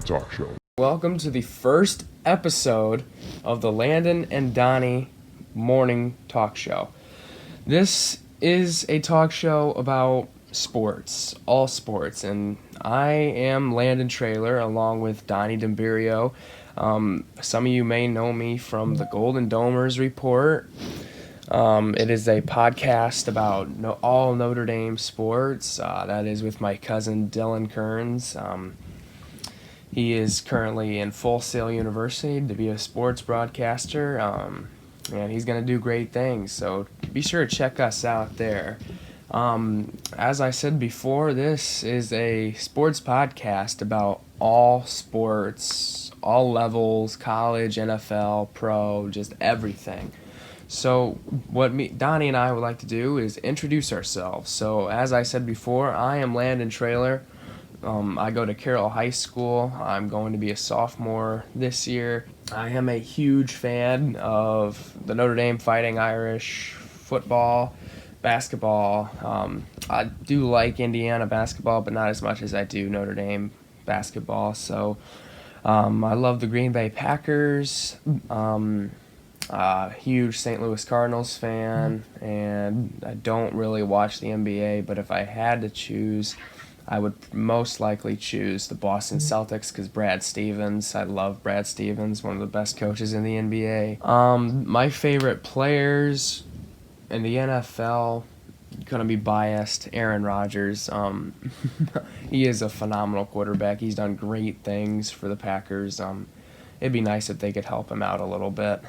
talk show. Welcome to the first episode of the Landen and Donny morning talk show. This is a talk show about sports, all sports, and I am Landon Trailer along with Donny Dembirio. Some of you may know me from the Golden Domers Report. It is a podcast about all Notre Dame sports. That is with my cousin Dylan Kearns. He is currently in Full Sail University to be a sports broadcaster, and he's going to do great things. So be sure to check us out there. As I said before, this is a sports podcast about all sports, all levels, college, NFL, pro, just everything. So what Donnie and I would like to do is introduce ourselves. So as I said before, I am Landon Trailer. I go to Carroll High School. I'm going to be a sophomore this year. I am a huge fan of the Notre Dame Fighting Irish, football, basketball. I do like Indiana basketball, but not as much as I do Notre Dame basketball. So I love the Green Bay Packers. Huge St. Louis Cardinals fan, and I don't really watch the NBA, but if I had to choose, I would most likely choose the Boston Celtics because Brad Stevens. I love Brad Stevens, one of the best coaches in the NBA. My favorite players in the NFL, gonna be biased, Aaron Rodgers. He is a phenomenal quarterback. He's done great things for the Packers. It'd be nice if they could help him out a little bit.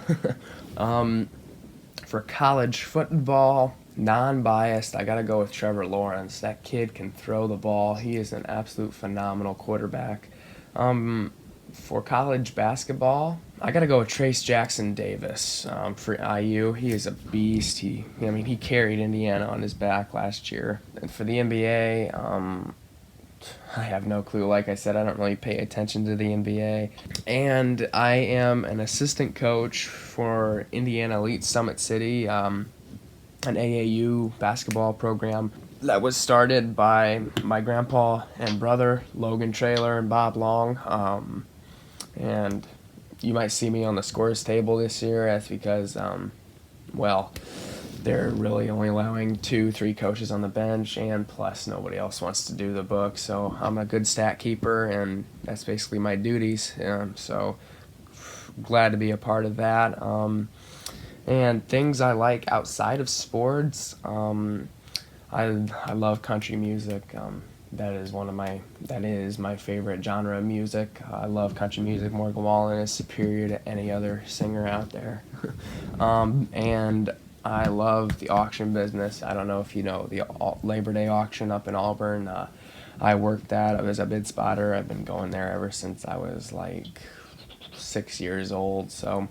For college football, non-biased, I gotta go with Trevor Lawrence. That kid can throw the ball. He is an absolute phenomenal quarterback. For college basketball, I gotta go with Trace Jackson Davis. For IU, he is a beast. He carried Indiana on his back last year. And for the NBA, I have no clue. Like I said, I don't really pay attention to the NBA. And I am an assistant coach for Indiana Elite Summit City, an AAU basketball program that was started by my grandpa and brother, Logan Trailer and Bob Long. And you might see me on the scores table this year. That's because, they're really only allowing 2-3 coaches on the bench, and plus nobody else wants to do the book. So I'm a good stat keeper, and that's basically my duties. So glad to be a part of that. And things I like outside of sports, I love country music. That is my favorite genre of music. I love country music. Morgan Wallen is superior to any other singer out there. And I love the auction business. I don't know if you know the Labor Day auction up in Auburn. I worked that. I was a bid spotter. I've been going there ever since I was like 6 years old. So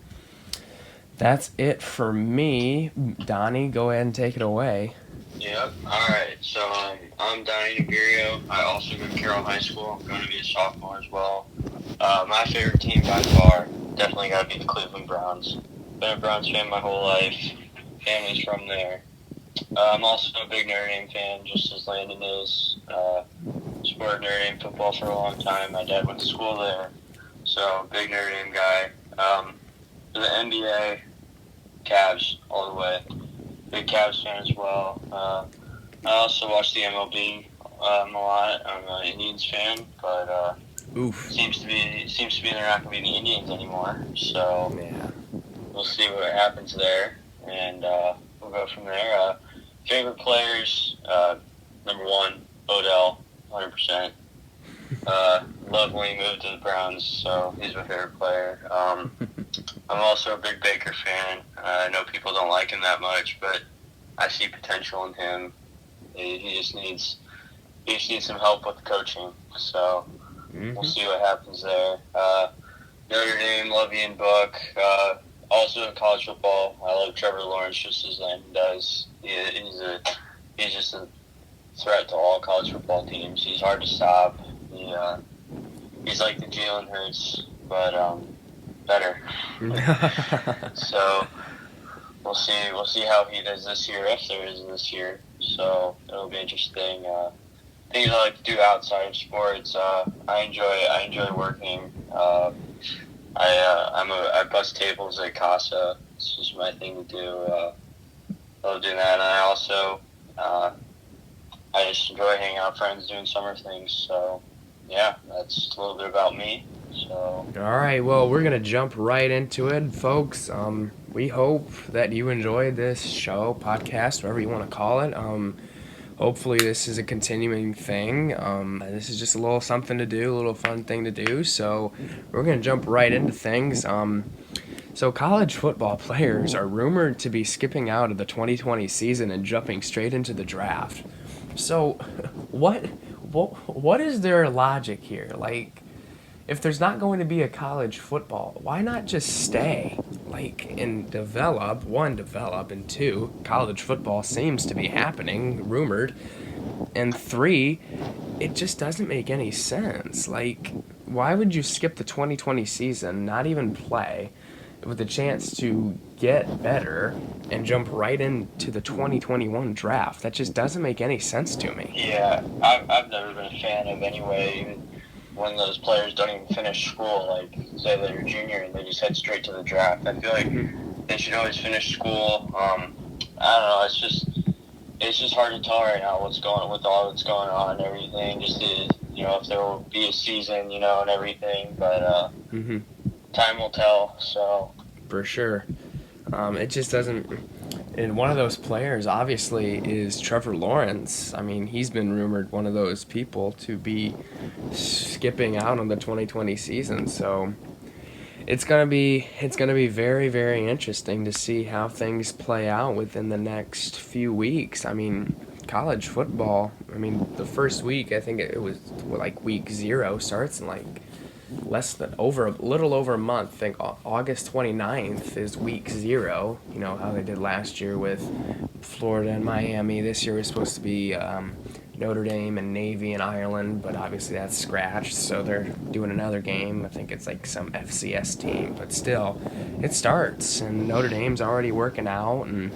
that's it for me. Donnie, go ahead and take it away. Yep. All right. So I'm Donny Dembirio. I also go to Carroll High School. I'm going to be a sophomore as well. My favorite team by far, definitely got to be the Cleveland Browns. Been a Browns fan my whole life. Family's from there. I'm also a big Notre Dame fan, just as Landon is. Supported Notre Dame football for a long time. My dad went to school there, so big Notre Dame guy. For the NBA, Cavs all the way. Big Cavs fan as well. I also watch the MLB a lot. I'm an Indians fan, but seems to be they're not going to be the Indians anymore. So Yeah. We'll see what happens there, and we'll go from there. Favorite players, number one, Odell, 100%. Love when he moved to the Browns, so he's my favorite player. I'm also a big Baker fan. I know people don't like him that much, but I see potential in him. He just needs some help with the coaching, so we'll see what happens there. Notre Dame, love Ian Book. Also in college football, I love Trevor Lawrence just as Landon does. He's just a threat to all college football teams. He's hard to stop. He's like the Jalen Hurts, but better. So we'll see how he does this year, if there is this year. So it'll be interesting. things I like to do outside of sports. I enjoy working. I bust tables at Casa. It's just my thing to do. I love doing that, and I also I just enjoy hanging out with friends, doing summer things. So yeah, that's a little bit about me. So All right, well, we're going to jump right into it, folks. We hope that you enjoyed this show, podcast, whatever you want to call it. Hopefully this is a continuing thing. This is just a little something to do, a little fun thing to do. So we're going to jump right into things. So college football players are rumored to be skipping out of the 2020 season and jumping straight into the draft. So what is their logic here? Like, if there's not going to be a college football, why not just stay? Like, and develop, and two, college football seems to be happening, rumored. And three, it just doesn't make any sense. Like, why would you skip the 2020 season, not even play, with a chance to get better and jump right into the 2021 draft? That just doesn't make any sense to me. yeah, I've never been a fan of anyway. Even when those players don't even finish school, like say they're a junior and they just head straight to the draft. I feel like they should always finish school. I don't know. It's just hard to tell right now with all that's going on and everything. Just to, if there will be a season, and everything. But time will tell. So For sure. It just doesn't. And one of those players, obviously, is Trevor Lawrence. I mean, he's been rumored one of those people to be skipping out on the 2020 season. So it's gonna be very, very interesting to see how things play out within the next few weeks. I mean, college football. I mean, the first week, I think it was like week 0 starts in like a little over a month. I think August 29th is week 0. You know how they did last year with Florida and Miami. This year was supposed to be Notre Dame and Navy and Ireland, but obviously that's scratched, so they're doing another game. I think it's like some FCS team, but still, it starts, and Notre Dame's already working out, and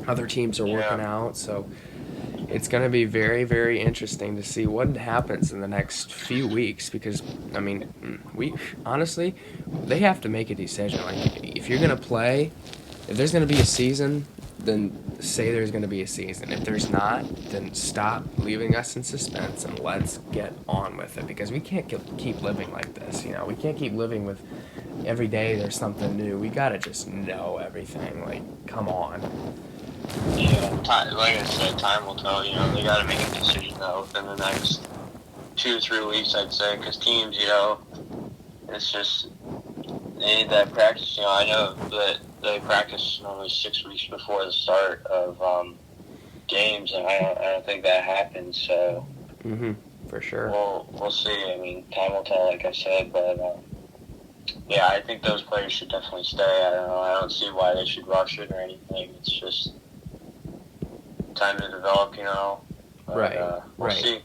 other teams are working out, so it's going to be very, very interesting to see what happens in the next few weeks, because, I mean, honestly, they have to make a decision. Like, if you're going to play, if there's going to be a season, then say there's going to be a season. If there's not, then stop leaving us in suspense and let's get on with it, because we can't keep living like this. We can't keep living with every day there's something new. We got to just know everything. Like, come on. yeah, like I said, time will tell. They got to make a decision though within the next 2 or 3 weeks, I'd say, because teams, it's just they need that practice. I know that they practice normally 6 weeks before the start of games, and I don't think that happens. So for sure. We'll see. I mean, time will tell, like I said, but yeah, I think those players should definitely stay. I don't know. I don't see why they should rush it or anything. It's just time to develop, But, Right. We'll see.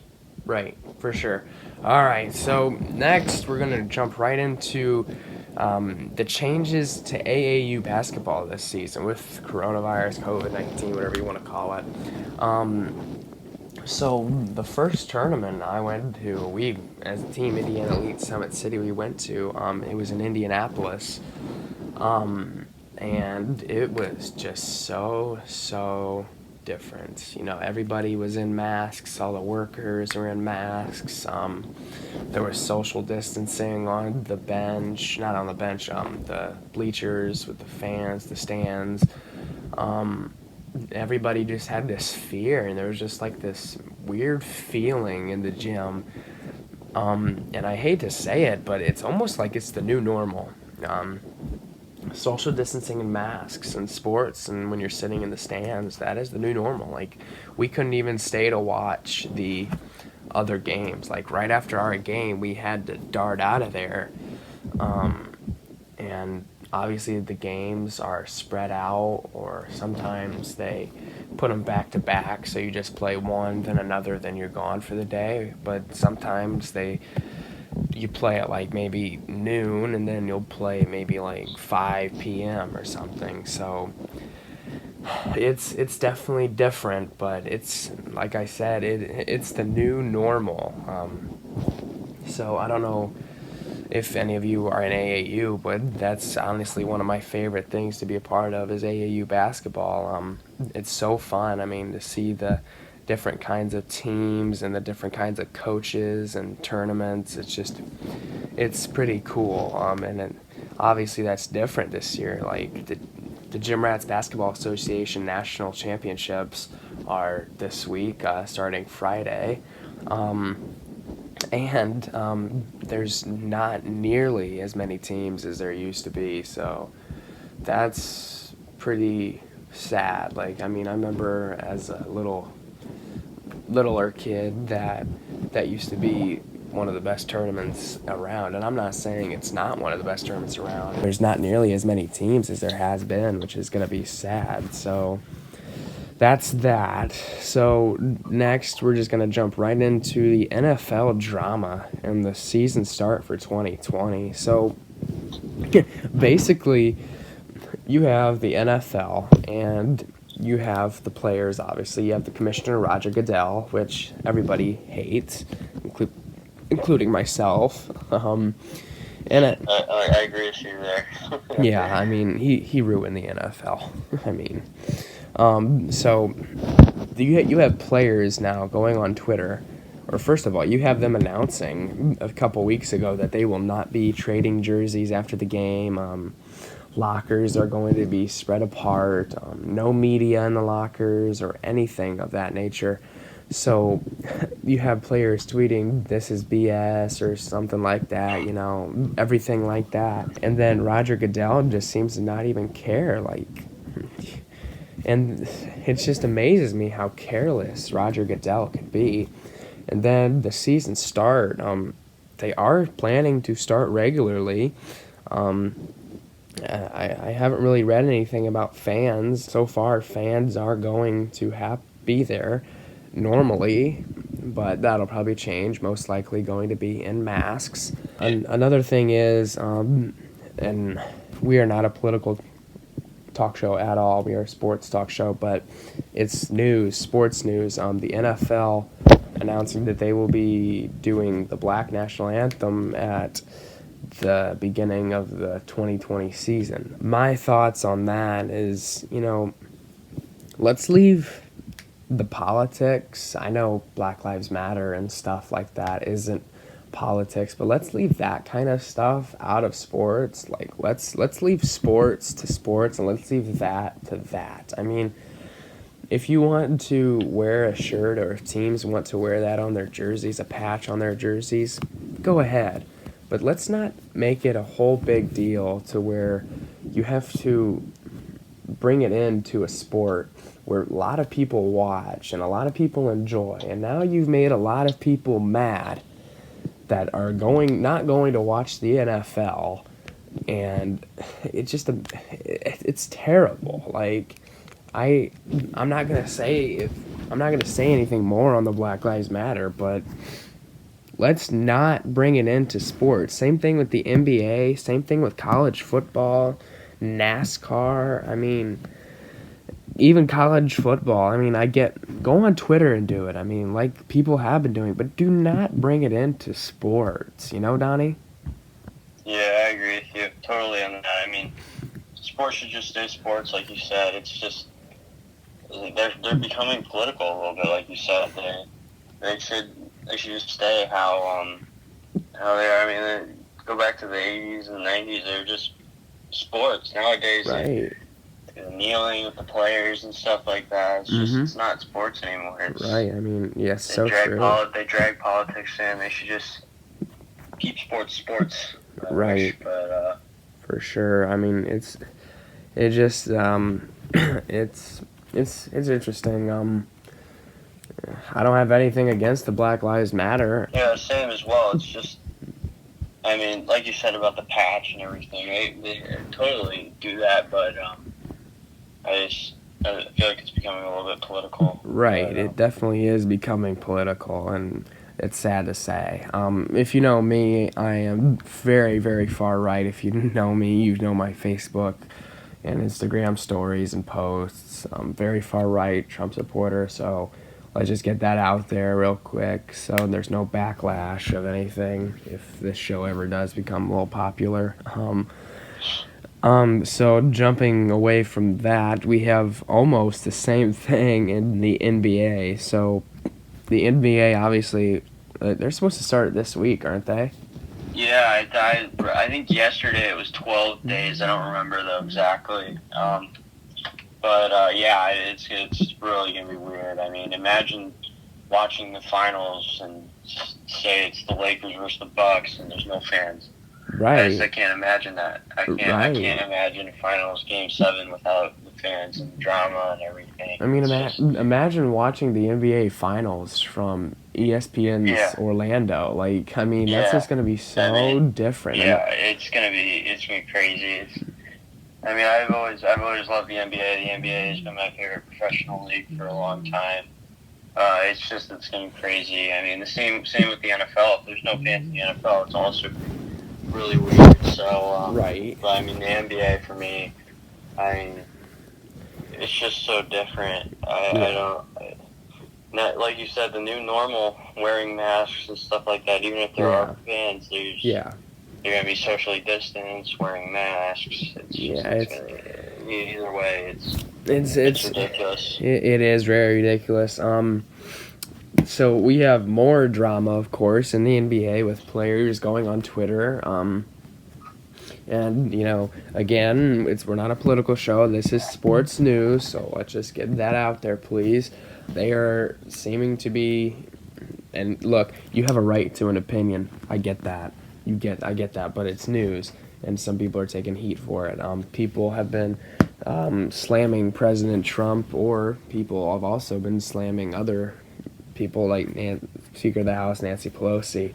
Right, for sure. All right, so next we're going to jump right into the changes to AAU basketball this season with coronavirus, COVID-19, whatever you want to call it. So the first tournament I went to, we, as a team, Indiana Elite Summit City, we went to, it was in Indianapolis. And it was just so different. Everybody was in masks, all the workers were in masks. There was social distancing on the bench, not on the bench, the bleachers with the fans, the stands. Everybody just had this fear, and there was just like this weird feeling in the gym. And I hate to say it, but it's almost like it's the new normal. Social distancing and masks and sports, and when you're sitting in the stands, that is the new normal. Like, we couldn't even stay to watch the other games. Like, right after our game, we had to dart out of there. And obviously the games are spread out, or sometimes they put them back to back, so you just play one, then another, then you're gone for the day. But sometimes you play at like maybe noon, and then you'll play maybe like 5 p.m. or something. So It's definitely different, but it's like I said, it's the new normal. So I don't know if any of you are in AAU, but that's honestly one of my favorite things to be a part of is AAU basketball. It's so fun. I mean, to see the different kinds of teams and the different kinds of coaches and tournaments. It's pretty cool. And then obviously that's different this year. Like the Gym Rats Basketball Association National Championships are this week, starting Friday. And there's not nearly as many teams as there used to be, so that's pretty sad. Like, I mean, I remember as a littler kid that used to be one of the best tournaments around, and I'm not saying it's not one of the best tournaments around. There's not nearly as many teams as there has been, which is going to be sad. So that's that. So next, we're just going to jump right into the NFL drama and the season start for 2020. So basically, you have the NFL and you have the players, obviously. You have the commissioner, Roger Goodell, which everybody hates, including myself. I agree with you there. Yeah, I mean, he ruined the NFL. I mean, so you have players now going on Twitter, or first of all, you have them announcing a couple weeks ago that they will not be trading jerseys after the game. Lockers are going to be spread apart. No media in the lockers or anything of that nature. So you have players tweeting, "This is BS," or something like that, everything like that. And then Roger Goodell just seems to not even care, and it just amazes me how careless Roger Goodell could be. And then the season start, they are planning to start regularly. I haven't really read anything about fans. So far, fans are going to be there normally, but that'll probably change, most likely going to be in masks. And another thing is, and we are not a political talk show at all, we are a sports talk show, but it's news, sports news. The NFL announcing that they will be doing the Black National Anthem at the beginning of the 2020 season. My thoughts on that is, let's leave the politics. I know Black Lives Matter and stuff like that isn't politics, but let's leave that kind of stuff out of sports. Like, let's leave sports to sports, and let's leave that to that. I mean, if you want to wear a shirt, or if teams want to wear that on their jerseys, a patch on their jerseys, go ahead. But let's not make it a whole big deal to where you have to bring it into a sport where a lot of people watch and a lot of people enjoy. And now you've made a lot of people mad that are not going to watch the NFL. And it's terrible. Like, I'm not gonna say anything more on the Black Lives Matter, but let's not bring it into sports. Same thing with the NBA, same thing with college football, NASCAR. I mean, even college football. I mean, go on Twitter and do it. I mean, like people have been doing, but do not bring it into sports. Donnie? Yeah, I agree with you totally on that. I mean, sports should just stay sports, like you said. It's just they're becoming political a little bit, like you said. They should just stay how they are. I mean, go back to the 80s and 90s. They're just sports. Nowadays, right. They're kneeling with the players and stuff like that. It's just it's not sports anymore. Right. I mean, yes, so true. They drag politics in. They should just keep sports. Right. But for sure. I mean, it's interesting. I don't have anything against the Black Lives Matter. Yeah, same as well. It's just, I mean, like you said about the patch and everything, they totally do that, but I feel like it's becoming a little bit political. Right, but, it definitely is becoming political, and it's sad to say. If you know me, I am very, very far right. If you know me, you know my Facebook. and Instagram stories and posts. Very far right Trump supporter, so let's just get that out there real quick so there's no backlash of anything if this show ever does become a little popular. So jumping away from that, we have almost the same thing in the NBA. So the NBA, obviously, they're supposed to start this week, aren't they? Yeah, I think yesterday it was 12 days. I don't remember though exactly. But yeah, it's really gonna be weird. I mean, imagine watching the finals and say it's the Lakers versus the Bucks and there's no fans. Right. I can't imagine that. I can't imagine a finals game 7 without the fans and the drama and everything. I mean, imagine watching the NBA finals from ESPN's Orlando. Like, I mean, that's just gonna be so different. Yeah, it's gonna be crazy. I've always loved the NBA. The NBA has been my favorite professional league for a long time. It's gonna be crazy. I mean, the same with the NFL. If there's no fans in the NFL, it's also really weird. So right. But I mean, the NBA for me, I mean, it's just so different. Not like you said, the new normal, wearing masks and stuff like that. Even if there are fans, you're gonna be socially distanced, wearing masks. Either way, it's ridiculous. It is very ridiculous. So we have more drama, of course, in the NBA with players going on Twitter. And, again, we're not a political show. This is sports news, so let's just get that out there, please. They are seeming to be, and look, you have a right to an opinion. I get that. I get that, but it's news, and some people are taking heat for it. People have been slamming President Trump, or people have also been slamming other people like Speaker of the House Nancy Pelosi.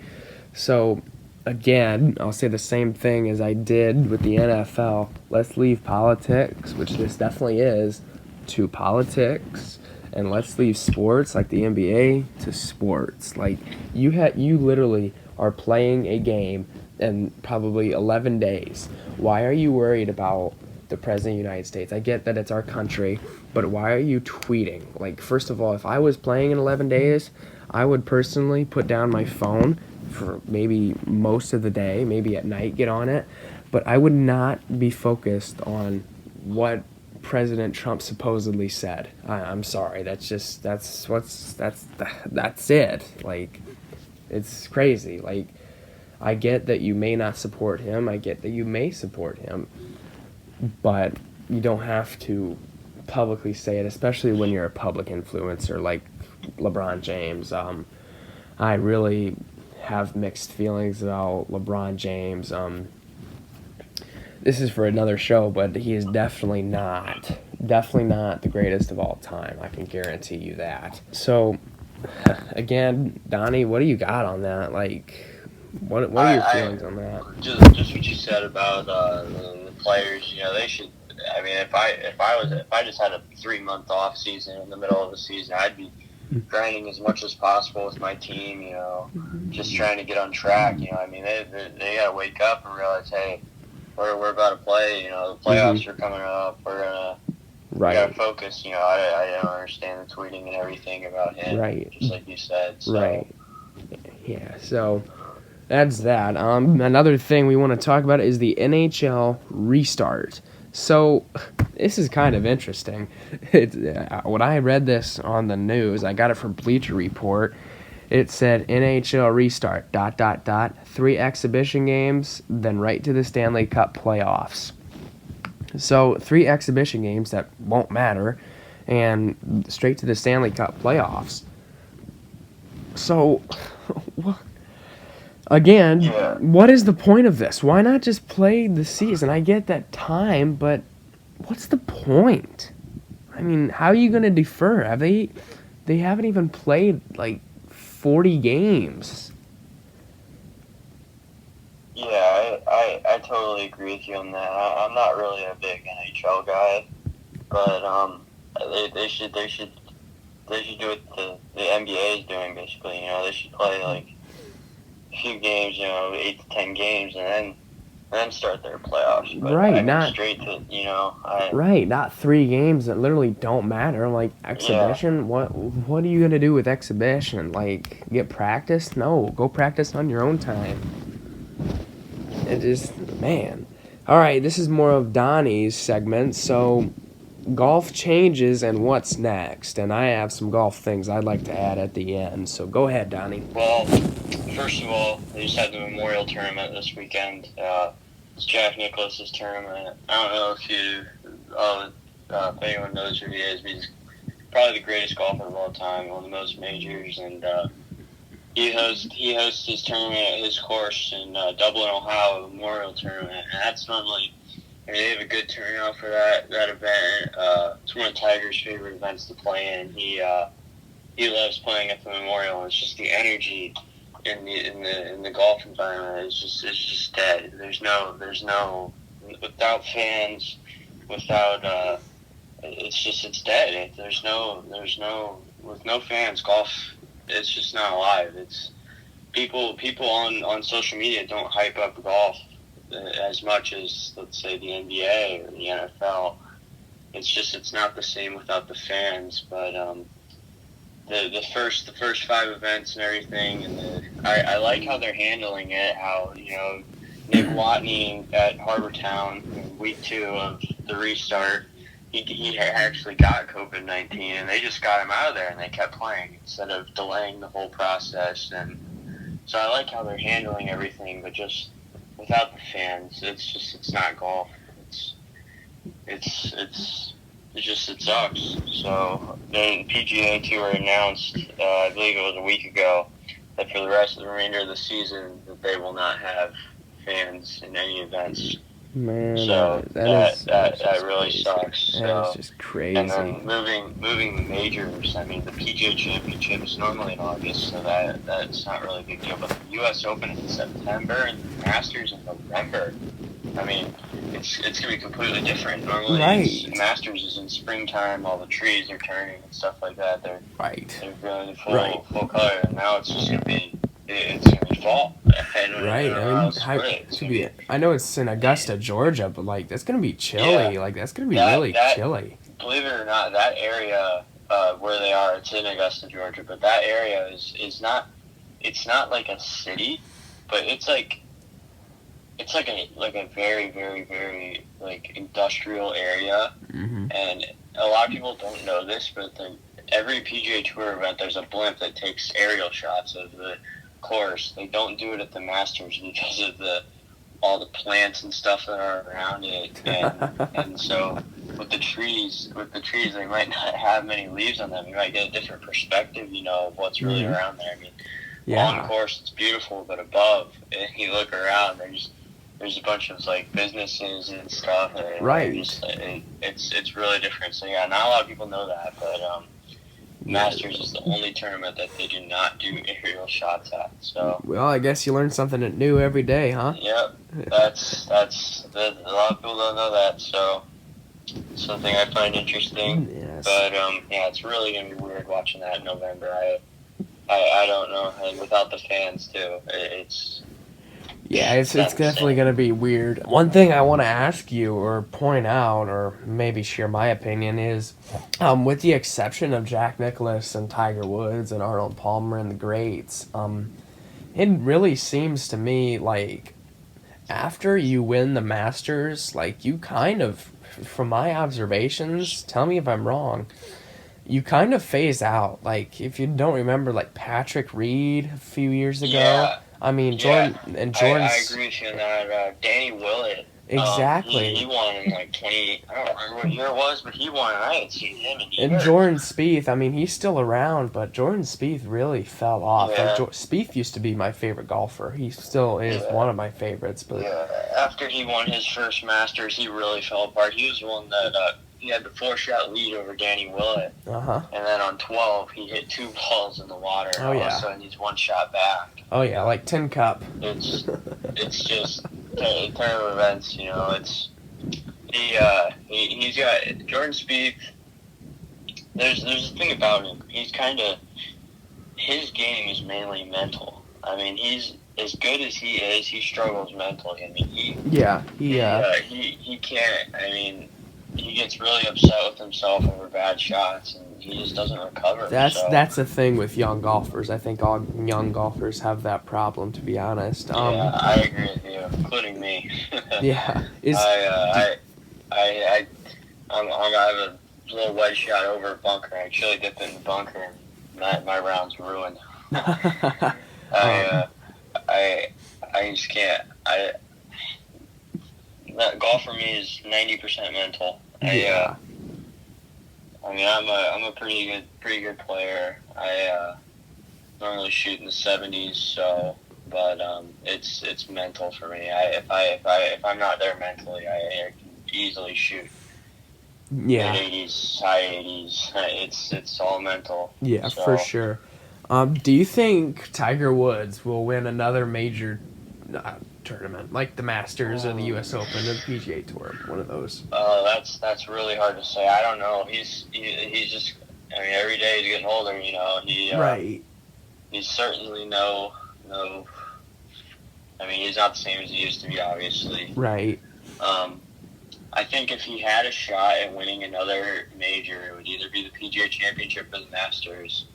So, again, I'll say the same thing as I did with the NFL. Let's leave politics, which this definitely is, to politics, and let's leave sports like the NBA to sports. Like, you literally are playing a game in probably 11 days. Why are you worried about the President of the United States? I get that it's our country, but why are you tweeting? Like, first of all, if I was playing in 11 days, I would personally put down my phone for maybe most of the day, maybe at night get on it, but I would not be focused on what President Trump supposedly said. I'm sorry, that's it. Like, it's crazy. Like, I get that you may not support him, I get that you may support him, but you don't have to publicly say it, especially when you're a public influencer like LeBron James. I really have mixed feelings about LeBron James. This is for another show, but he is definitely not the greatest of all time. I can guarantee you that. So, again, Donnie, what do you got on that? Like, what are your feelings on that? Just what you said about the players. They should. I mean, if I just had a 3-month off season in the middle of the season, I'd be grinding as much as possible with my team. Just trying to get on track. I mean, they gotta wake up and realize, hey, we're about to play. The playoffs are coming up. We gotta focus. I don't understand the tweeting and everything about him. Right. Just like you said. So. Right. Yeah. So that's that. Another thing we want to talk about is the NHL restart. So this is kind of interesting. When I read this on the news, I got it from Bleacher Report. It said NHL restart, ... 3 exhibition games, then right to the Stanley Cup playoffs. So 3 exhibition games that won't matter, and straight to the Stanley Cup playoffs. So, again, what is the point of this? Why not just play the season? I get that time, but what's the point? I mean, how are you going to defer? They haven't even played, 40 games. Yeah, I totally agree with you on that. I'm not really a big NHL guy, but they should do what the NBA is doing basically. They should play a few games, 8 to 10 games, and then then start their playoffs. But Right, I mean, not straight to right, not 3 games that literally don't matter. Like yeah. exhibition, what are you gonna do with exhibition? Like get practice? No, go practice on your own time. It just man. All right, this is more of Donnie's segment. So golf changes and what's next? And I have some golf things I'd like to add at the end. So go ahead, Donnie. Well, first of all, they just had the Memorial Tournament this weekend. It's Jack Nicklaus's tournament. I don't know if anyone knows who he is, but he's probably the greatest golfer of all time, one of the most majors, and he hosts his tournament at his course in Dublin, Ohio, the Memorial Tournament, and that's normally they have a good turnout for that event. It's one of Tiger's favorite events to play in. He loves playing at the Memorial, and it's just the energy in the golf environment is just dead. There's no without fans, without it's dead. There's no with no fans, golf it's just not alive. It's people on social media don't hype up golf as much as, let's say, the NBA or the NFL. It's not the same without the fans. But the first 5 events and everything, and I like how they're handling it. How Nick Watney at Harbor Town in week 2 of the restart. He actually got COVID-19, and they just got him out of there, and they kept playing instead of delaying the whole process. And so I like how they're handling everything, but just without the fans, it's not golf. It sucks. So the PGA Tour announced, I believe it was a week ago, that for the rest of the remainder of the season, that they will not have fans in any events. Man, so that really crazy. sucks. That is just crazy. And then moving the majors. I mean, the PGA Championship is normally in August, so that's not really a big deal. But the U.S. Open is in September, and the Masters in November. I mean, it's gonna be completely different. Normally, right. Masters is in springtime. All the trees are turning and stuff like that. They're going full color. And now it's just gonna be fall. Right. I know it's in Augusta, Georgia, but like that's gonna be chilly. Yeah, like that's gonna be really chilly. Believe it or not, that area where they are, it's in Augusta, Georgia, but that area is not. It's not like a city, but it's like a very, very, very like industrial area. Mm-hmm. And a lot of people don't know this, but every PGA Tour event, there's a blimp that takes aerial shots of the course. They don't do it at the Masters because of all the plants and stuff that are around it, and so with the trees, they might not have many leaves on them. You might get a different perspective, of what's really around there. I mean, on the course it's beautiful, but above, and you look around, there's a bunch of like businesses and stuff. And right. It's really different. So yeah, not a lot of people know that, but Masters is the only tournament that they do not do aerial shots at. So well, I guess you learn something new every day, huh? Yep, that's a lot of people don't know that. So something I find interesting. Yes. But yeah, it's really gonna be weird watching that in November. I don't know, and without the fans too, it's. Yeah, it's definitely going to be weird. One thing I want to ask you or point out or maybe share my opinion is, with the exception of Jack Nicklaus and Tiger Woods and Arnold Palmer and the greats, it really seems to me like after you win the Masters, like you kind of, from my observations, tell me if I'm wrong, you kind of phase out. Like if you don't remember, like Patrick Reed a few years ago. Yeah. I mean, Jordan. I agree with you on that. Danny Willett. Exactly. He won in like 20. I don't remember what year it was, but he won, and I hadn't seen him in years. And Jordan Spieth. I mean, he's still around, but Jordan Spieth really fell off. Yeah. Like, Spieth used to be my favorite golfer. He still is one of my favorites. But yeah, after he won his first Masters, he really fell apart. He was the one that he had the 4-shot lead over Danny Willett. Uh-huh. And then on 12, he hit 2 balls in the water. Oh, yeah. All of a sudden, he's 1 shot back. Oh, yeah, like Tin Cup. It's just terrible events, It's he's got Jordan Spieth. There's a thing about him. He's kind of his game is mainly mental. I mean, as good as he is, he struggles mentally. I mean, he can't. I mean, he gets really upset with himself over bad shots, and he just doesn't recover. That's the thing with young golfers. I think all young golfers have that problem, to be honest. Yeah, I agree with you, including me. Yeah, I have a little wedge shot over a bunker. I actually dipped it in the bunker, and my round's ruined. I just can't. Golf for me is 90% mental. Yeah. I mean, I'm a pretty good player. I normally shoot in the 70s, so but it's mental for me. If I'm not there mentally, I can easily shoot. Mid 80s, high 80s. It's all mental. Yeah, so. For sure. Do you think Tiger Woods will win another major tournament, like the Masters or the U.S. Open or the PGA Tour? One of those. That's really hard to say. I don't know. He's just. I mean, every day he's getting older. You know, right. He's certainly no. I mean, he's not the same as he used to be, obviously. Right. I think if he had a shot at winning another major, it would either be the PGA Championship or the Masters.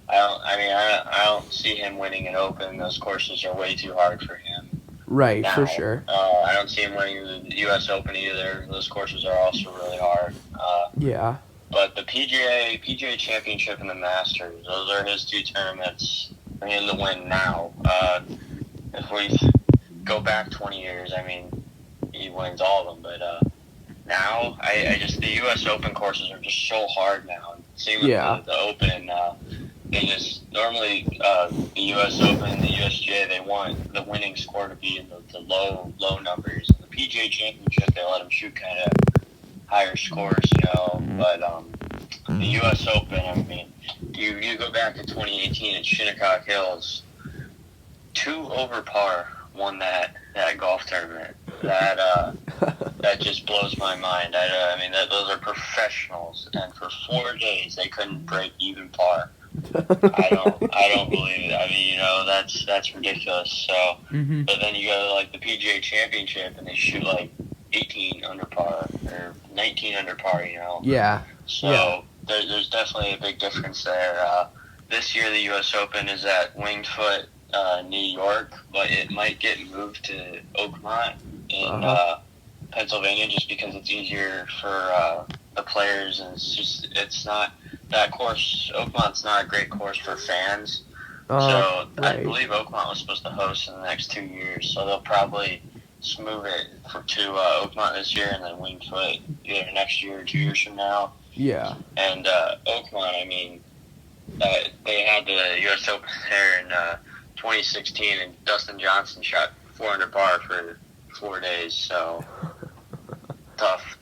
I don't see him winning an Open. Those courses are way too hard for him. Right, now. For sure. I don't see him winning the U.S. Open either. Those courses are also really hard. Yeah. But the PGA Championship and the Masters, those are his two tournaments for him to win now. If we go back 20 years, I mean, he wins all of them. But now, I just the U.S. Open courses are just so hard now. Same with the Open. They just normally the U.S. Open, the USGA, they want the winning score to be in the low numbers. The PGA Championship, they let them shoot kind of higher scores, you know. But the U.S. Open, I mean, you go back to 2018 at Shinnecock Hills, 2 over par won that golf tournament. That just blows my mind. I mean, those are professionals, and for 4 days they couldn't break even par. I don't believe it. I mean, you know, that's ridiculous. So, But then you go to like the PGA Championship and they shoot like 18 under par or 19 under par. You know. Yeah. So there's definitely a big difference there. This year the U.S. Open is at Winged Foot, New York, but it might get moved to Oakmont in Pennsylvania just because it's easier for the players, and it's not that course. Oakmont's not a great course for fans, so right. I believe Oakmont was supposed to host in the next 2 years, so they'll probably move it to Oakmont this year and then Winged Foot either next year or 2 years from now. Yeah. And Oakmont, I mean, they had the U.S. Open there in 2016, and Dustin Johnson shot 4 under par for 4 days, so tough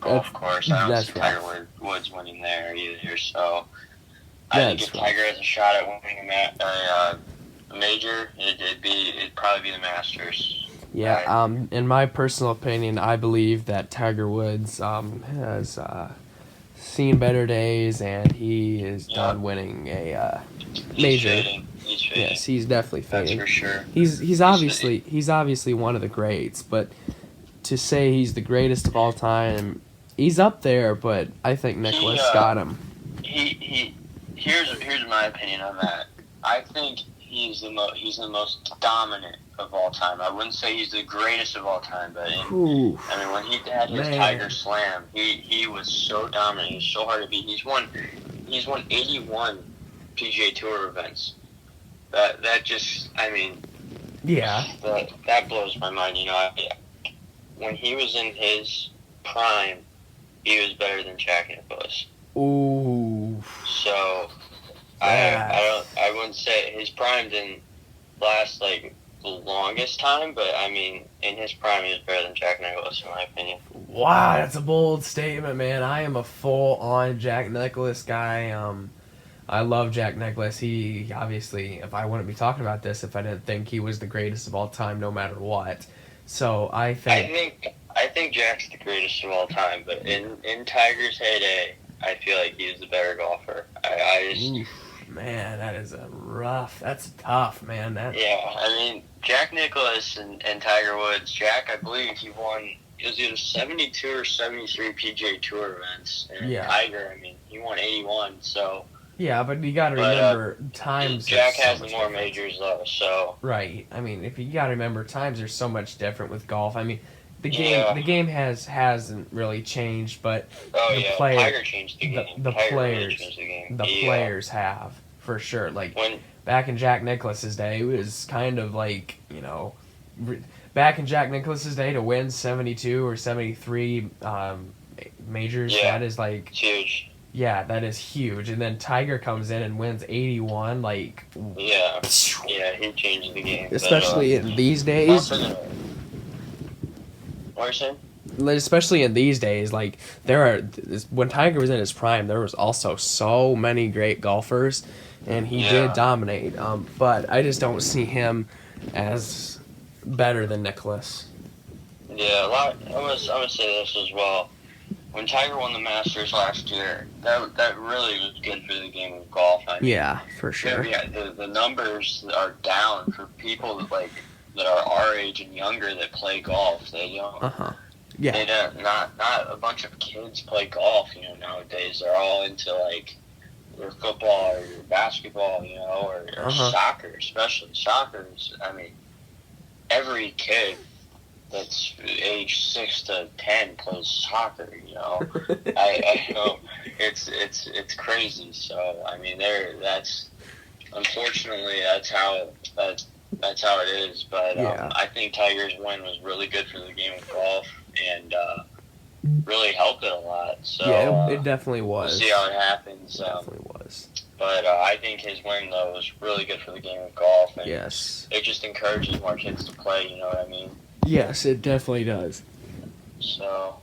golf course. I don't see Tiger Woods winning there either, so I think if Tiger has a shot at winning a major, it'd probably be the Masters. Yeah, right? In my personal opinion, I believe that Tiger Woods has seen better days, and he is done winning a major. He's fading. Yes, he's definitely fading. That's for sure. He's obviously one of the greats, but to say he's the greatest of all time, he's up there. But I think Nicklaus got him. Here's my opinion on that. I think he's the most dominant of all time. I wouldn't say he's the greatest of all time, but I mean, when he had his Tiger Slam, he was so dominant. He was so hard to beat. He's won 81 PGA Tour events. That just, I mean, that blows my mind. You know, when he was in his prime, he was better than Jack Nicklaus. Ooh. So I wouldn't say his prime didn't last like the longest time, but I mean, in his prime, he was better than Jack Nicklaus, in my opinion. Wow, that's a bold statement, man. I am a full-on Jack Nicklaus guy. I love Jack Nicklaus. He, obviously, if I wouldn't be talking about this if I didn't think he was the greatest of all time, no matter what. So I think Jack's the greatest of all time, but in Tiger's heyday, I feel like he's the better golfer. Man, that's tough, man. Yeah, I mean, Jack Nicklaus and Tiger Woods. Jack, I believe he won, it was either 72 or 73 PGA Tour events. And Tiger, I mean, he won 81, so. Yeah, but you got to remember, times. Jack has the more majors, though, so. Right. I mean, if you got to remember, times are so much different with golf. I mean, the game hasn't really changed, but Tiger changed the game. The Tiger players, really changed the game. Players have, for sure. Like back in Jack Nicklaus's day, it was kind of like, back in Jack Nicklaus's day to win 72 or 73 majors, that is like huge. Yeah, that is huge. And then Tiger comes in and wins 81, like... Yeah, he changed the game. Especially in these days. What are you saying? Especially in these days, like, when Tiger was in his prime, there was also so many great golfers, and he did dominate. But I just don't see him as better than Nicklaus. Yeah, I'm gonna say this as well. When Tiger won the Masters last year, that really was good for the game of golf. I mean, yeah, for sure. The numbers are down for people that are our age and younger that play golf. They don't. Yeah. They don't. Not a bunch of kids play golf. Nowadays they're all into like your football or your basketball. Or soccer, especially soccer. I mean, every kid that's age 6 to 10 plays soccer. I know it's crazy. So I mean, unfortunately that's how it is. But I think Tiger's win was really good for the game of golf and really helped it a lot. So it definitely was. We'll see how it happens. It definitely was. But I think his win though was really good for the game of golf. And yes. It just encourages more kids to play. You know what I mean? Yes, it definitely does. So.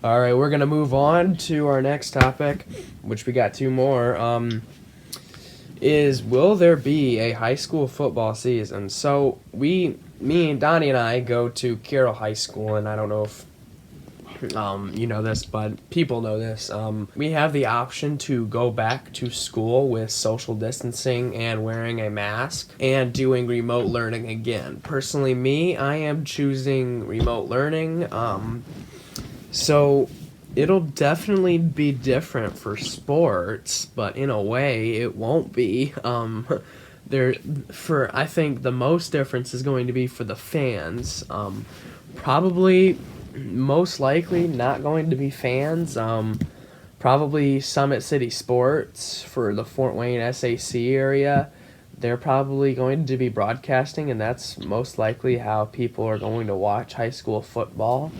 All right, we're going to move on to our next topic, which we got two more, is will there be a high school football season? So me and Donnie and I go to A.K.A High School, and I don't know if you know this, but people know this. We have the option to go back to school with social distancing and wearing a mask and doing remote learning again. Personally, I am choosing remote learning. So it'll definitely be different for sports, but in a way it won't be. I think the most difference is going to be for the fans. Probably, most likely, not going to be fans. Probably Summit City Sports for the Fort Wayne SAC area. They're probably going to be broadcasting, and that's most likely how people are going to watch high school football.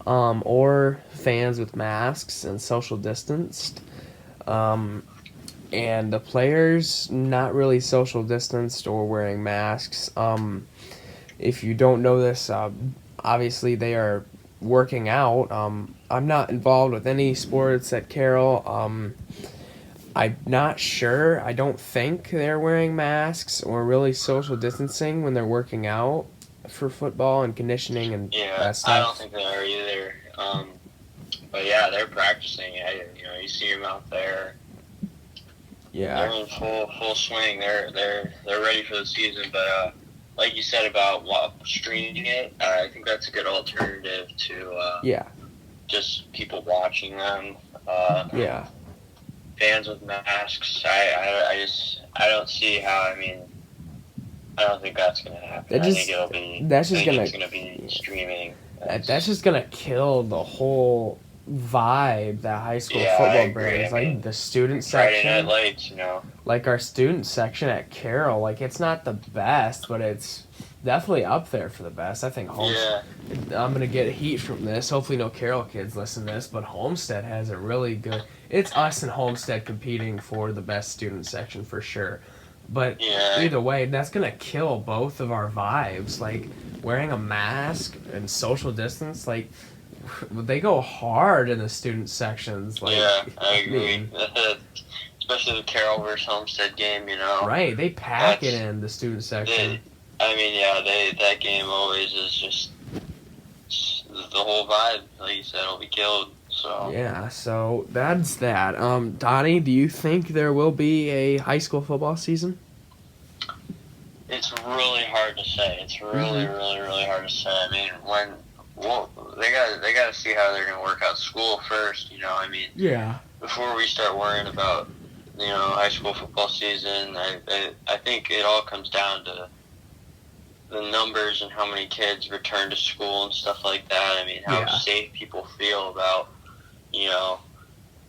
Or fans with masks and social distanced. And the players, not really social distanced or wearing masks. If you don't know this, obviously they are working out. I'm not involved with any sports at Carroll. I'm not sure. I don't think they're wearing masks or really social distancing when they're working out for football and conditioning and that stuff. I don't think they are either. But yeah, they're practicing. You see them out there. Yeah, they're in full swing. They're ready for the season. But like you said about streaming it, I think that's a good alternative to just people watching them. Fans with masks. I don't see how. I mean, I don't think that's gonna happen. I think it'll be. It's gonna be streaming. That's just gonna kill the whole vibe that high school football brings. Like the student section. Friday Night Lights, Like our student section at Carroll. Like it's not the best, but it's definitely up there for the best. I think I'm gonna get heat from this. Hopefully no Carroll kids listen to this, but Homestead has a really good. It's us and Homestead competing for the best student section for sure. But either way, that's going to kill both of our vibes. Like, wearing a mask and social distance, like, they go hard in the student sections. Like, I agree. Especially the Carroll versus Homestead game, Right, they pack it in the student section. That game always is just the whole vibe, like you said, will be killed. So Yeah, so that's that. Donnie, do you think there will be a high school football season? it's really hard to say. It's really, really, really hard to say. I mean, they got to see how they're going to work out school first. I mean, Yeah. before we start worrying about high school football season, I think it all comes down to the numbers and how many kids return to school and stuff like that. I mean, how safe people feel about,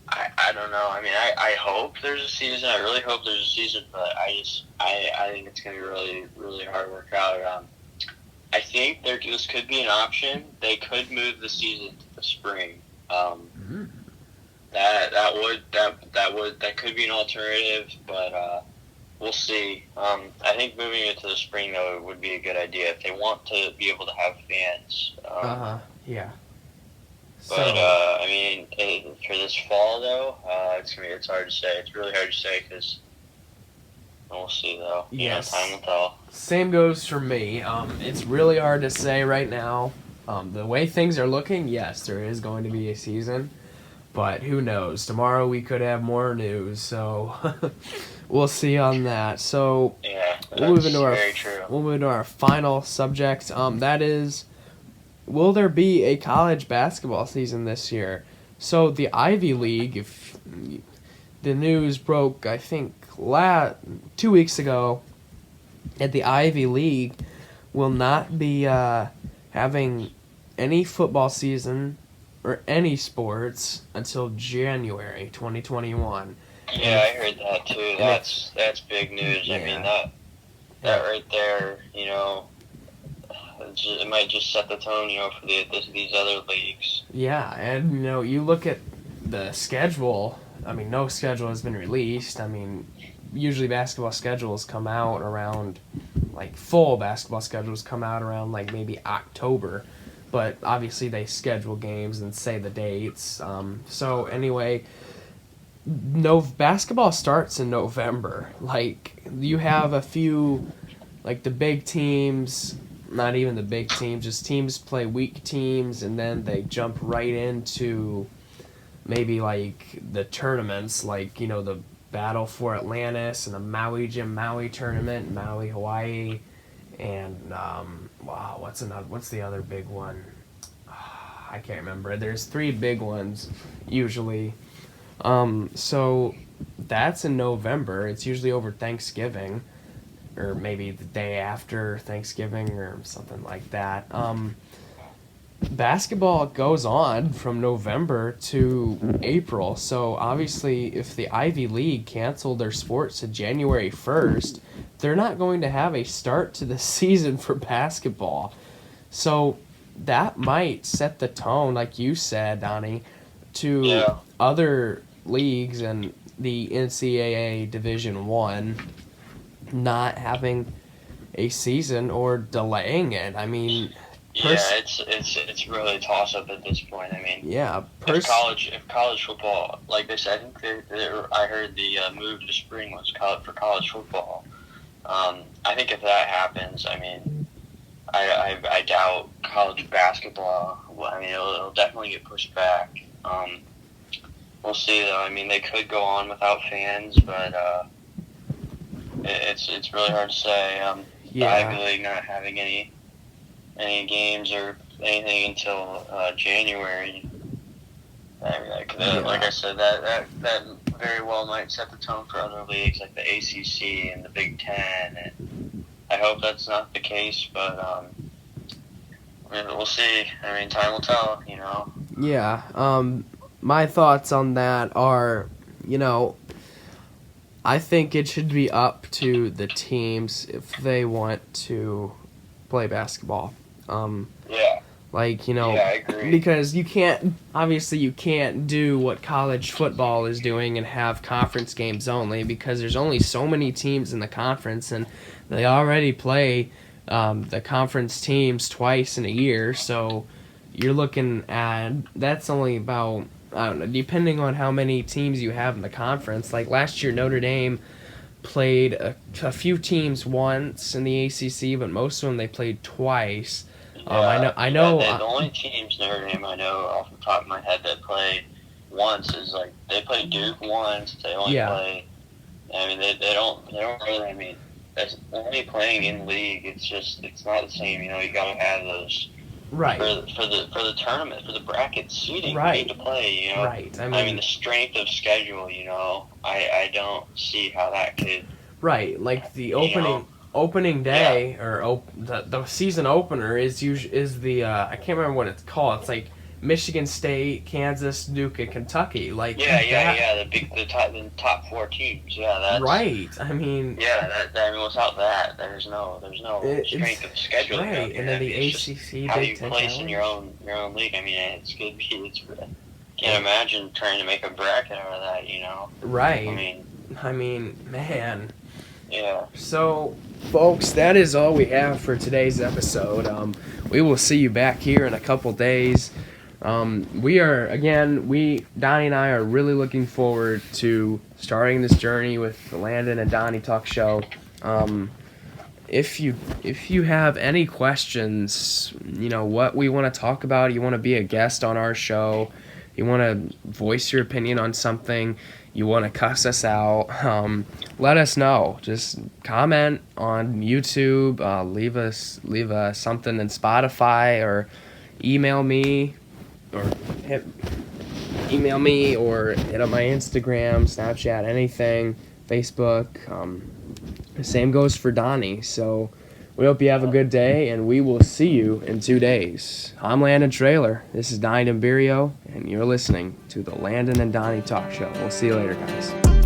I don't know. I mean, I hope there's a season. I really hope there's a season, but I think it's going to be really, really hard to work out. I think this could be an option. They could move the season to the spring. That could be an alternative, but we'll see. I think moving it to the spring though would be a good idea if they want to be able to have fans. Yeah. But I mean, for this fall though, it's hard to say. It's really hard to say because we'll see though. Yes. Time will tell. Same goes for me. It's really hard to say right now. The way things are looking, yes, there is going to be a season, but who knows? Tomorrow we could have more news, so we'll see on that. So yeah, we'll move into our final subject. That is, will there be a college basketball season this year? So the Ivy League, if the news broke, I think 2 weeks ago, that the Ivy League will not be having any football season or any sports until January 2021. Yeah, I heard that too. That's big news. Yeah. I mean, that right there, it might just set the tone, for these other leagues. Yeah, and you look at the schedule. I mean, no schedule has been released. I mean, usually basketball schedules come out around, full basketball schedules come out around maybe October, but obviously they schedule games and say the dates. So anyway, basketball starts in November. You have a few, the big teams. Not even the big teams, just teams play weak teams, and then they jump right into maybe the tournaments, the Battle for Atlantis and the Maui Jim Maui tournament, Maui, Hawaii, and what's the other big one? I can't remember. There's 3 big ones usually. So that's in November. It's usually over Thanksgiving, or maybe the day after Thanksgiving or something like that. Basketball goes on from November to April, so obviously if the Ivy League canceled their sports to January 1st, they're not going to have a start to the season for basketball. So that might set the tone, like you said, Donnie, to other leagues and the NCAA Division I not having a season or delaying it. I mean, it's really a toss up at this point. I mean, if college football, like they said, I think I heard the move to spring was for college football. I think if that happens, I mean, I doubt college basketball. I mean, it'll definitely get pushed back. We'll see though. I mean, they could go on without fans, but it's really hard to say. The Ivy League not having any games or anything until January. I mean, like I said, that very well might set the tone for other leagues like the ACC and the Big Ten. And I hope that's not the case, but we'll see. I mean, time will tell. Yeah. My thoughts on that are, I think it should be up to the teams if they want to play basketball. I agree. Because you can't do what college football is doing and have conference games only, because there's only so many teams in the conference, and they already play the conference teams twice in a year, so you're looking at, that's only about, I don't know, depending on how many teams you have in the conference. Like last year, Notre Dame played a few teams once in the ACC, but most of them they played twice. I know. The only teams Notre Dame I know off the top of my head that play once is like they play Duke once. They only play. I mean, they don't really. I mean, that's only playing in league. It's not the same. You know, you gotta have those. Right. For the tournament, for the bracket seeding, right. you need to play, you know. Right. I mean, the strength of schedule, you know, I don't see how that could. Right. Like the opening day or the season opener is the I can't remember what it's called. It's like Michigan State, Kansas, Duke, and Kentucky. Like the top 4 teams. Yeah, that's right. I mean, without that, there's no strength of schedule. Right, and then the ACC, how Big you Ten place in your own league. I mean, it's good. Can't imagine trying to make a bracket out of that. You know. Right. I mean, man. Yeah. So, folks, that is all we have for today's episode. We will see you back here in a couple days. Donnie and I are really looking forward to starting this journey with the Landen and Donny Talk Show. If you have any questions, you know, what we want to talk about, you want to be a guest on our show, you want to voice your opinion on something, you want to cuss us out, let us know. Just comment on YouTube, leave us something in Spotify, or email me or hit up my Instagram, Snapchat, anything, Facebook. The same goes for Donnie. So we hope you have a good day, and we will see you in 2 days. I'm Landon Trailer. This is Donnie D'Imberio, and you're listening to the Landen and Donny Talk Show. We'll see you later, guys.